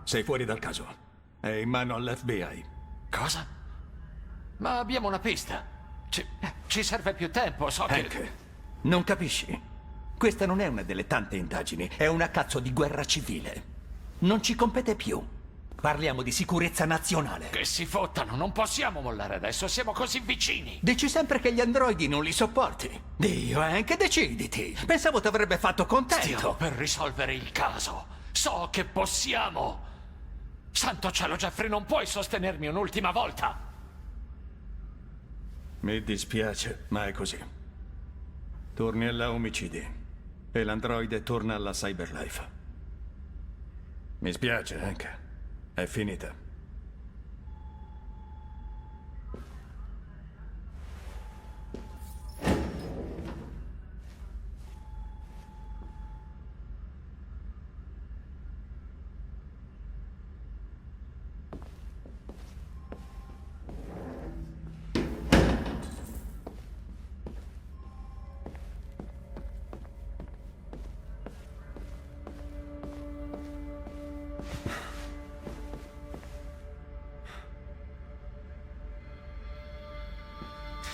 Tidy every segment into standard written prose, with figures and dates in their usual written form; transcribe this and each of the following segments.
sei fuori dal caso. È in mano all'FBI. Cosa? Ma abbiamo una pista. Ci serve più tempo, so che... Hank, non capisci? Questa non è una delle tante indagini, è una cazzo di guerra civile. Non ci compete più. Parliamo di sicurezza nazionale. Che si fottano, non possiamo mollare adesso, siamo così vicini. Dici sempre che gli androidi non li sopporti. Dio, Hank, deciditi. Pensavo ti avrebbe fatto contento. Stiamo per risolvere il caso. So che possiamo. Santo cielo, Jeffrey, non puoi sostenermi un'ultima volta. Mi dispiace, ma è così. Torni alla omicidi e l'androide torna alla Cyberlife. Mi spiace, Hank. È finita.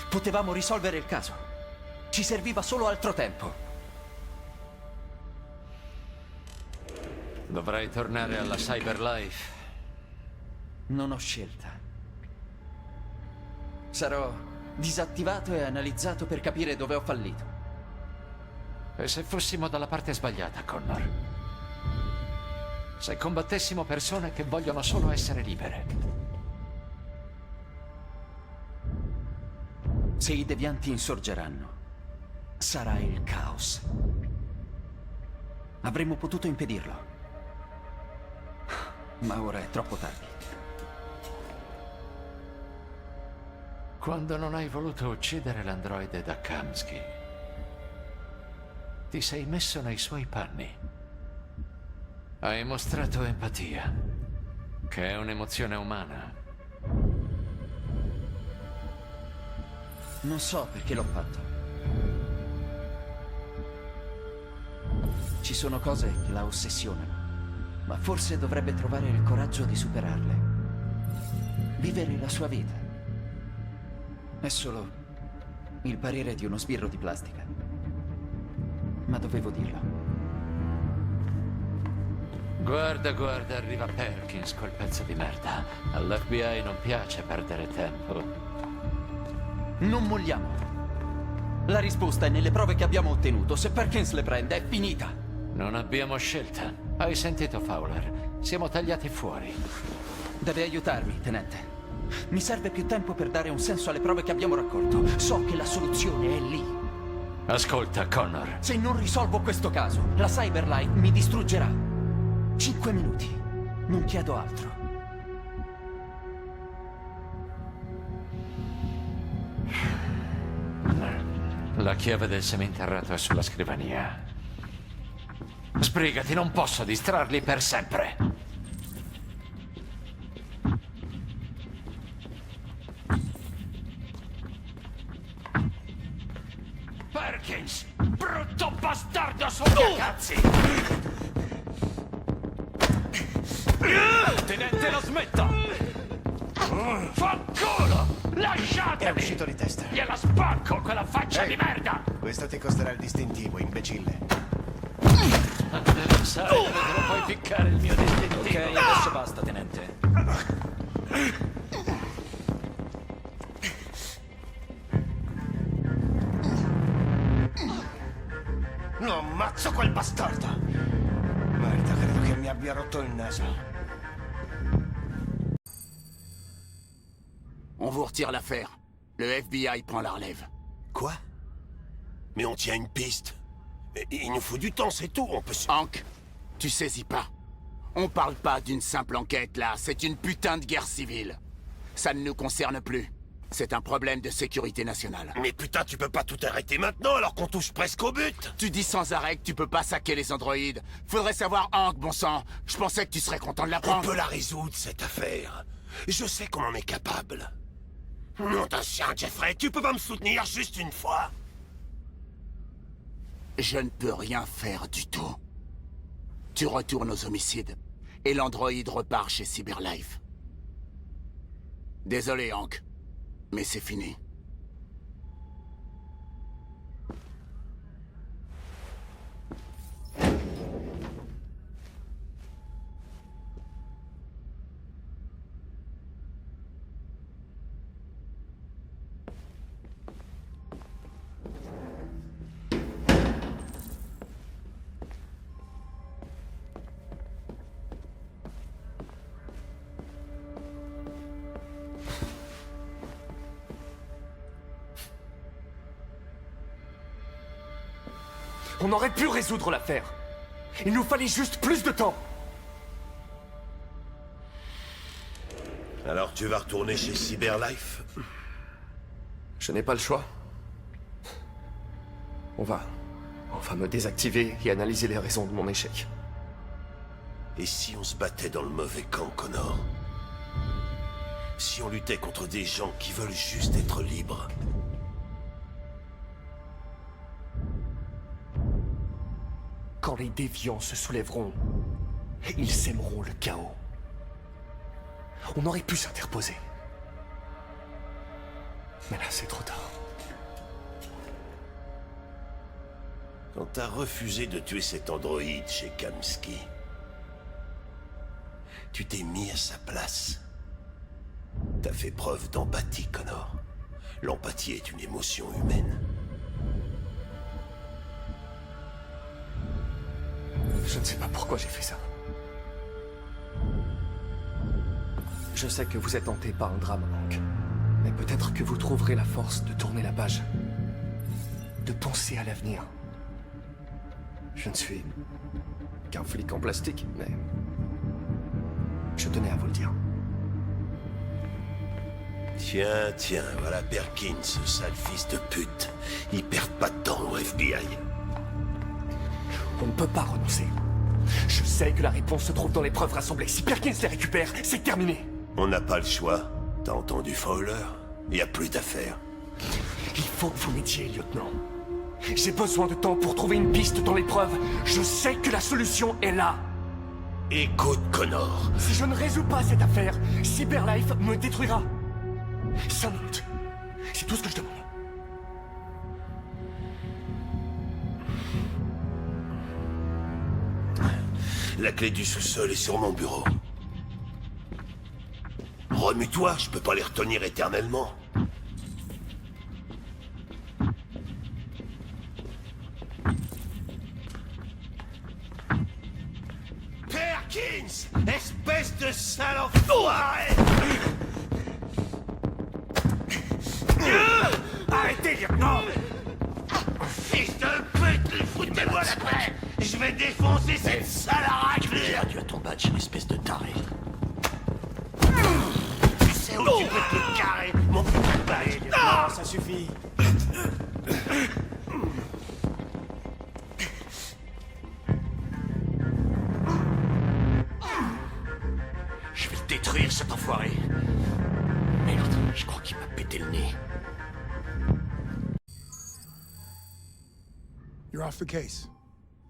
Potevamo risolvere il caso. Ci serviva solo altro tempo. Dovrai tornare alla Cyberlife. Non ho scelta. Sarò disattivato e analizzato per capire dove ho fallito. E se fossimo dalla parte sbagliata, Connor? Se combattessimo persone che vogliono solo essere libere. Se i devianti insorgeranno, sarà il caos. Avremmo potuto impedirlo. Ma ora è troppo tardi. Quando non hai voluto uccidere l'androide da Kamsky, ti sei messo nei suoi panni. Hai mostrato empatia, che è un'emozione umana. Non so perché l'ho fatto. Ci sono cose che la ossessionano, ma forse dovrebbe trovare il coraggio di superarle. Vivere la sua vita. È solo il parere di uno sbirro di plastica. Ma dovevo dirlo. Guarda, guarda, arriva Perkins, quel pezzo di merda. All'FBI non piace perdere tempo. Non molliamo. La risposta è nelle prove che abbiamo ottenuto. Se Perkins le prende, è finita. Non abbiamo scelta. Hai sentito, Fowler? Siamo tagliati fuori. Deve aiutarmi, tenente. Mi serve più tempo per dare un senso alle prove che abbiamo raccolto. So che la soluzione è lì. Ascolta, Connor. Se non risolvo questo caso, la Cyberlife mi distruggerà. 5 minuti. Non chiedo altro. La chiave del seminterrato è sulla scrivania. Sbrigati, non posso distrarli per sempre. Perkins! Brutto bastardo sugli cazzi! Tenente, la smetta! Fanculo! Lasciatemi! È uscito di testa. Gliela spacco quella faccia di merda! Questo ti costerà il distintivo, imbecille. Sai dove te lo puoi ficcare il mio distintivo? Ok, adesso basta, tenente. No, ammazzo quel bastardo! Merda, credo che mi abbia rotto il naso. On vous retire l'affaire. Le FBI prend la relève. Quoi? Mais on tient une piste. Il nous faut du temps, c'est tout, on peut se... Hank, tu saisis pas. On parle pas d'une simple enquête, là. C'est une putain de guerre civile. Ça ne nous concerne plus. C'est un problème de sécurité nationale. Mais putain, tu peux pas tout arrêter maintenant alors qu'on touche presque au but. Tu dis sans arrêt que tu peux pas saquer les androïdes. Faudrait savoir, Hank, bon sang. Je pensais que tu serais content de On l'apprendre. peut la résoudre, cette affaire. Je sais qu'on en est capable. Nom d'un chien, Jeffrey, tu peux pas me soutenir juste une fois? Je ne peux rien faire du tout. Tu retournes aux homicides. et l'androïde repart chez Cyberlife. Désolé, Hank, mais c'est fini. On aurait pu résoudre l'affaire. Il nous fallait juste plus de temps. Alors tu vas retourner chez Cyberlife? Je n'ai pas le choix. On va me désactiver et analyser les raisons de mon échec. Et si on se battait dans le mauvais camp, Connor? Si on luttait contre des gens qui veulent juste être libres? Quand les déviants se soulèveront, ils sèmeront le chaos. On aurait pu s'interposer. Mais là, c'est trop tard. Quand t'as refusé de tuer cet androïde chez Kamsky, tu t'es mis à sa place. T'as fait preuve d'empathie, Connor. L'empathie est une émotion humaine. Je ne sais pas pourquoi j'ai fait ça. Je sais que vous êtes hanté par un drame, Hank. Mais peut-être que vous trouverez la force de tourner la page. De penser à l'avenir. Je ne suis qu'un flic en plastique, mais... je tenais à vous le dire. Tiens, voilà Perkins, ce sale fils de pute. Ils perdent pas de temps au FBI. On ne peut pas renoncer. Je sais que la réponse se trouve dans les preuves rassemblées. Si Perkins les récupère, c'est terminé. On n'a pas le choix. T'as entendu Fowler? Y a plus d'affaires. Il faut que vous m'aidiez, lieutenant. J'ai besoin de temps pour trouver une piste dans les preuves. Je sais que la solution est là. Écoute, Connor. Si je ne résous pas cette affaire, Cyberlife me détruira. 5 minutes. C'est tout ce que je demande. La clé du sous-sol est sur mon bureau. Remue-toi, je peux pas les retenir éternellement. Perkins! Espèce de sale enfoiré! Arrêtez, lieutenant! Fils de pute, foutez-moi la paix! Je vais défoncer cette sale raclure! J'ai perdu à ton badge, espèce de taré. Tu sais où tu peux te carrer, mon putain de balai, lieutenant! Ça suffit. Je vais le détruire, cet enfoiré! Merde, je crois qu'il m'a pété le nez. You're off the case.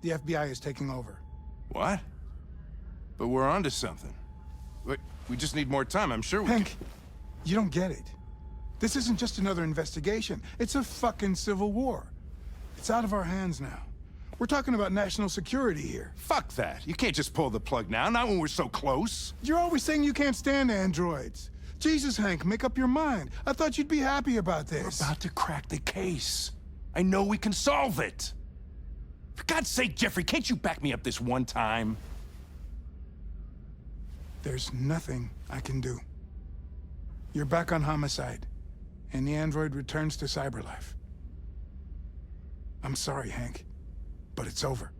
The FBI is taking over. What? But we're onto something. We just need more time, I'm sure we Hank, you don't get it. This isn't just another investigation. It's a fucking civil war. It's out of our hands now. We're talking about national security here. Fuck that. You can't just pull the plug now, not when we're so close. You're always saying you can't stand androids. Jesus, Hank, make up your mind. I thought you'd be happy about this. We're about to crack the case. I know we can solve it. For God's sake, Jeffrey, can't you back me up this one time? There's nothing I can do. You're back on homicide, and the android returns to Cyberlife. I'm sorry, Hank, but it's over.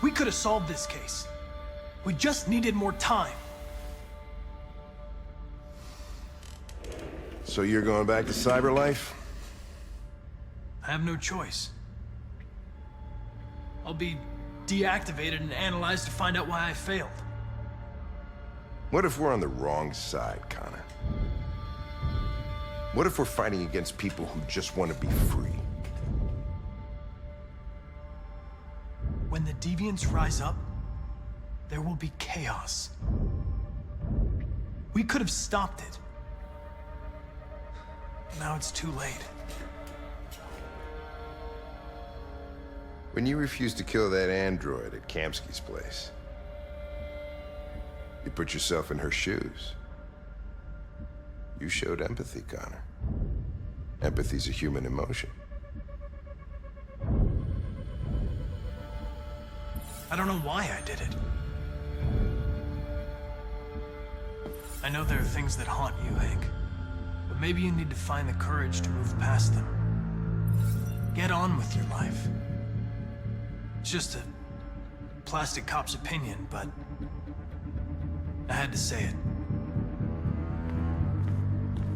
We could have solved this case. We just needed more time. So you're going back to Cyberlife? I have no choice. I'll be deactivated and analyzed to find out why I failed. What if we're on the wrong side, Connor? What if we're fighting against people who just want to be free? When the deviants rise up, there will be chaos. We could have stopped it. Now it's too late. When you refused to kill that android at Kamsky's place, you put yourself in her shoes. You showed empathy, Connor. Empathy's a human emotion. I don't know why I did it. I know there are things that haunt you, Hank. But maybe you need to find the courage to move past them. Get on with your life. It's just a plastic cop's opinion, but I had to say it.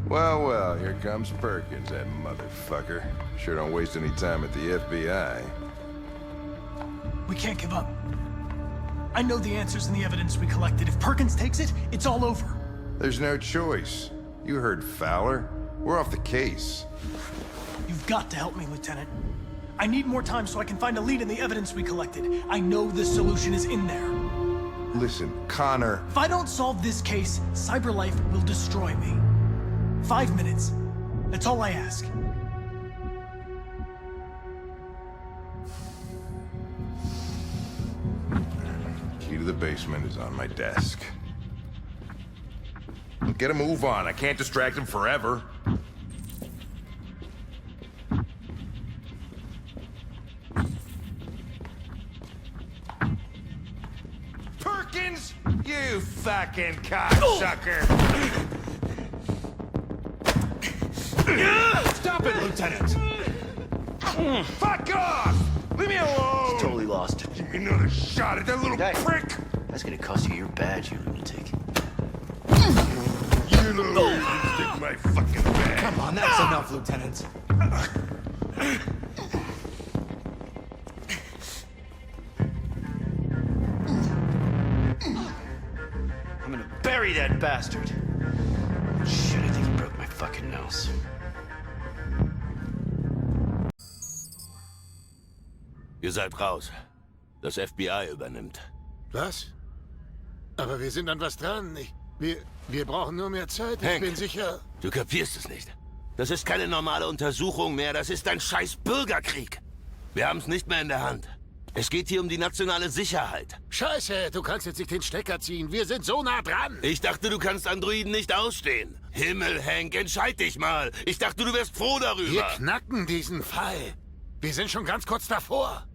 Well, well, here comes Perkins, that motherfucker. Sure don't waste any time at the FBI. We can't give up. I know the answers and the evidence we collected. If Perkins takes it, it's all over. There's no choice. You heard Fowler. We're off the case. You've got to help me, Lieutenant. I need more time so I can find a lead in the evidence we collected. I know the solution is in there. Listen, Connor. If I don't solve this case, Cyberlife will destroy me. 5 minutes. That's all I ask. Key to the basement is on my desk. Get a move on. I can't distract him forever. Perkins! You fucking cocksucker! Stop it, Lieutenant! Fuck off! Leave me alone! He's totally lost. Give me another shot at that little prick! That's gonna cost you your badge, you lunatic. You know where you can stick my fucking bag. Come on, that's enough, Lieutenant. I'm gonna bury that bastard. Shit, I think he broke my fucking nose. Ihr seid raus. Das FBI übernimmt. Was? Aber wir sind an was dran. Wir brauchen nur mehr Zeit. Ich bin sicher... Du kapierst es nicht. Das ist keine normale Untersuchung mehr. Das ist ein scheiß Bürgerkrieg. Wir haben es nicht mehr in der Hand. Es geht hier um die nationale Sicherheit. Scheiße, du kannst jetzt nicht den Stecker ziehen. Wir sind so nah dran. Ich dachte, du kannst Androiden nicht ausstehen. Himmel, Hank, entscheid dich mal. Ich dachte, du wärst froh darüber. Wir knacken diesen Fall. Wir sind schon ganz kurz davor.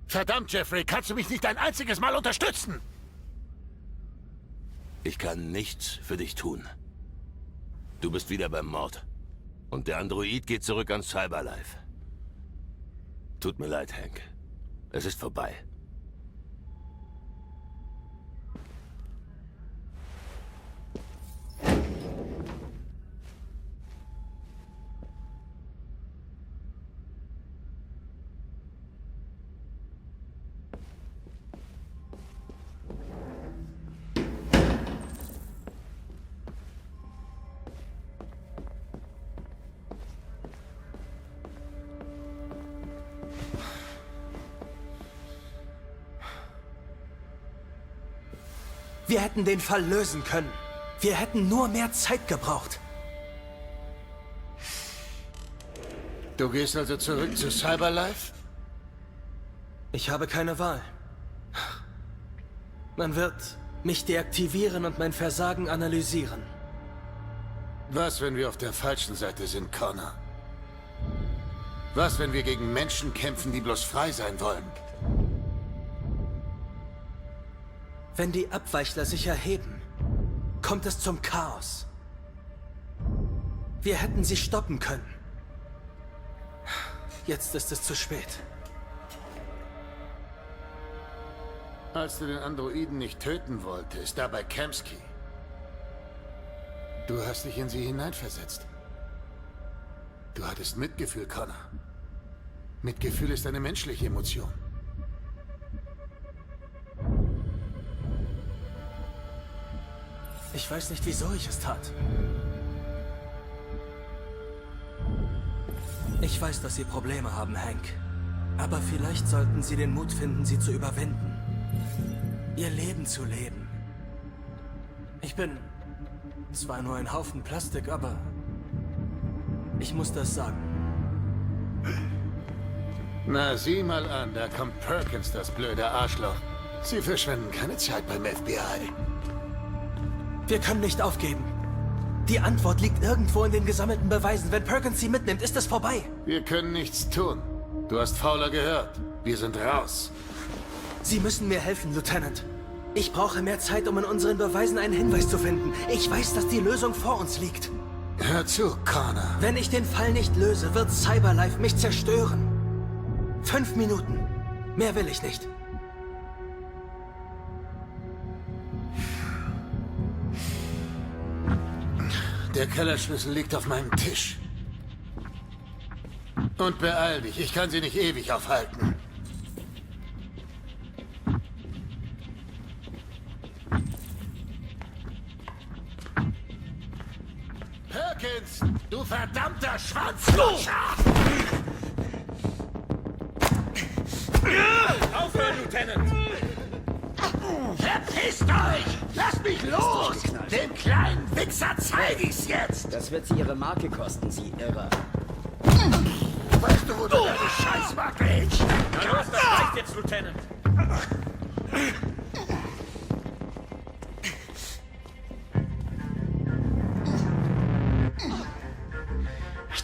Verdammt, Jeffrey, kannst du mich nicht ein einziges Mal unterstützen? Ich kann nichts für dich tun. Du bist wieder beim Mord. Und der Android geht zurück an Cyberlife. Tut mir leid, Hank. Es ist vorbei. Wir hätten den Fall lösen können. Wir hätten nur mehr Zeit gebraucht. Du gehst also zurück zu Cyberlife? Ich habe keine Wahl. Man wird mich deaktivieren und mein Versagen analysieren. Was, wenn wir auf der falschen Seite sind, Connor? Was, wenn wir gegen Menschen kämpfen, die bloß frei sein wollen? Wenn die Abweichler sich erheben, kommt es zum Chaos. Wir hätten sie stoppen können. Jetzt ist es zu spät. Als du den Androiden nicht töten wolltest, da bei Kamsky. Du hast dich in sie hineinversetzt. Du hattest Mitgefühl, Connor. Mitgefühl ist eine menschliche Emotion. Ich weiß nicht, wieso ich es tat. Ich weiß, dass Sie Probleme haben, Hank. Aber vielleicht sollten Sie den Mut finden, sie zu überwinden. Ihr Leben zu leben. Ich bin zwar nur ein Haufen Plastik, aber ich muss das sagen. Na, sieh mal an, da kommt Perkins, das blöde Arschloch. Sie verschwenden keine Zeit beim FBI. Wir können nicht aufgeben. Die Antwort liegt irgendwo in den gesammelten Beweisen. Wenn Perkins sie mitnimmt, ist es vorbei. Wir können nichts tun. Du hast Fowler gehört. Wir sind raus. Sie müssen mir helfen, Lieutenant. Ich brauche mehr Zeit, um in unseren Beweisen einen Hinweis zu finden. Ich weiß, dass die Lösung vor uns liegt. Hör zu, Connor. Wenn ich den Fall nicht löse, wird Cyberlife mich zerstören. 5 Minuten. Mehr will ich nicht. Der Kellerschlüssel liegt auf meinem Tisch. Und beeil dich, ich kann sie nicht ewig aufhalten. Perkins, du verdammter Schwanzlutscher! Aufhören, Lieutenant! Verpisst euch! Lasst mich los! Dem kleinen Wichser zeige ich's jetzt! Das wird Sie Ihre Marke kosten, Sie Irrer. Weißt du, wo du deine Scheißmarke hältst? Na los, das reicht jetzt, Lieutenant!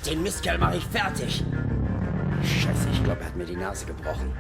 Den Mistkerl mache ich fertig. Scheiße, ich glaube, er hat mir die Nase gebrochen.